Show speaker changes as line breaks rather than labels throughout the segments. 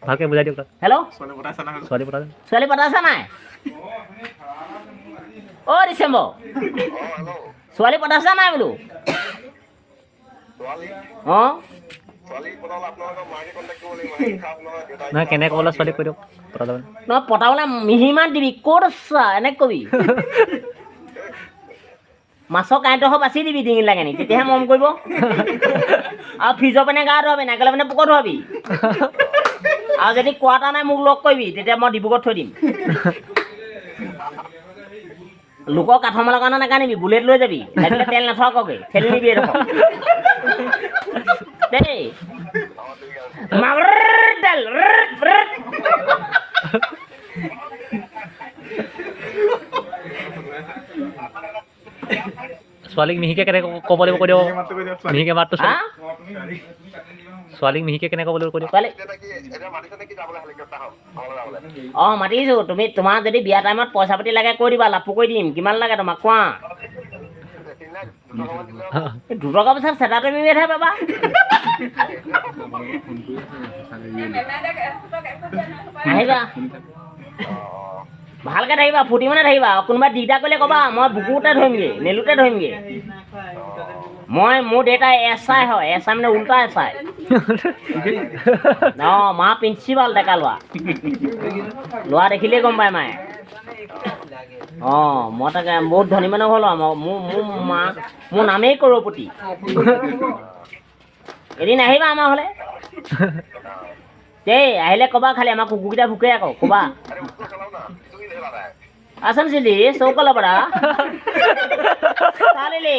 ভালকৈ বুজাই দিয়ক তাক।
হেল্ল'
ছোৱালী পতা
ছোৱালী পতাইছা নাই অ' ডিচেম্বৰ ছোৱালী পতাইছা নাই বোলো অঁ
নহয় কেনেকৈ ক'বলৈ ছোৱালী কৈ দিয়ক পতা যাব
নহয় পতাবলৈ মিহিমান দিবি ক'ত আছা এনেকৈ কবি মাছৰ কাঁইটৰ সব বাচি দিবি ডিঙিত লাগে নি তেতিয়াহে মৰম কৰিব আৰু ফ্ৰিজৰ পানী গা ধুৱাবি নাকেলে মানে পোকত ধুৱাবি আৰু যদি কোৱাটা নাই মোক লগ কৰিবি তেতিয়া মই ডিব্ৰুগড়ত থৈ দিম লোকৰ কাঠমালৰ কাৰণে নাকানিবি বুলেট লৈ যাবি লাগিলে তেল নাথাককে ঠেলি নিবি এডোখৰ দেই তেল
ছোৱালীক মিহিকে কেনেকৈ ক'ব লাগিব কৈ দিয়ক মিহিকে মাতটো ছোৱালীক মিহিকে কেনেকৈ ক'ব লাগিব কৈ দিয়ক
ছোৱালী অঁ মাতিছোঁ তুমি তোমাৰ যদি বিয়া টাইমত পইচা পাতি লাগে কৈ দিবা লাপু কৰি দিম কিমান লাগে তোমাক কোৱা 2 টকা পইচা চেটা তুমি বেঠাই পাবা আহিবা ভালকৈ থাকিবা ফুটি মানে থাকিবা কোনোবাই দিগদাৰ কৰিলে ক'বা মই বুকুতে ধৰিমগৈ নেলুতে ধৰিমগৈ মোৰ দেউতা SI হয় SI মানে উল্টা SI অঁ মা প্ৰিন্সিপাল ডেকা ল'ৰা দেখিলেই গম পায় মায়ে অঁ মই তাকে বহুত ধনী মানুহ হ'ল আৰু মোৰ নামেই কৰপতি এদিন আহিবা আমাৰ ঘৰলৈ দেই আহিলে ক'বা খালি আমাৰ কুকুৰকেইটা ভুকে আকৌ ক'বা आसन से लिए सोकला बड़ा साले ले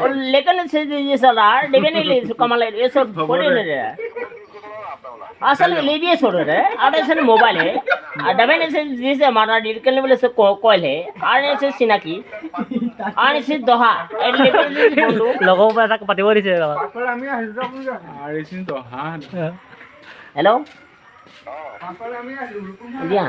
और लेकिन से ये सलार देवे नहीं ले कमाल ये सब कोने ले रहा असल में ले भी सो रहा है आधे से मोबाइल है डबे ने से जैसे हमारा डील करने वाले से कॉल है आने से सिनाकी आने से दोहा
लोगों पर तक पति बोली से हेलो
दिया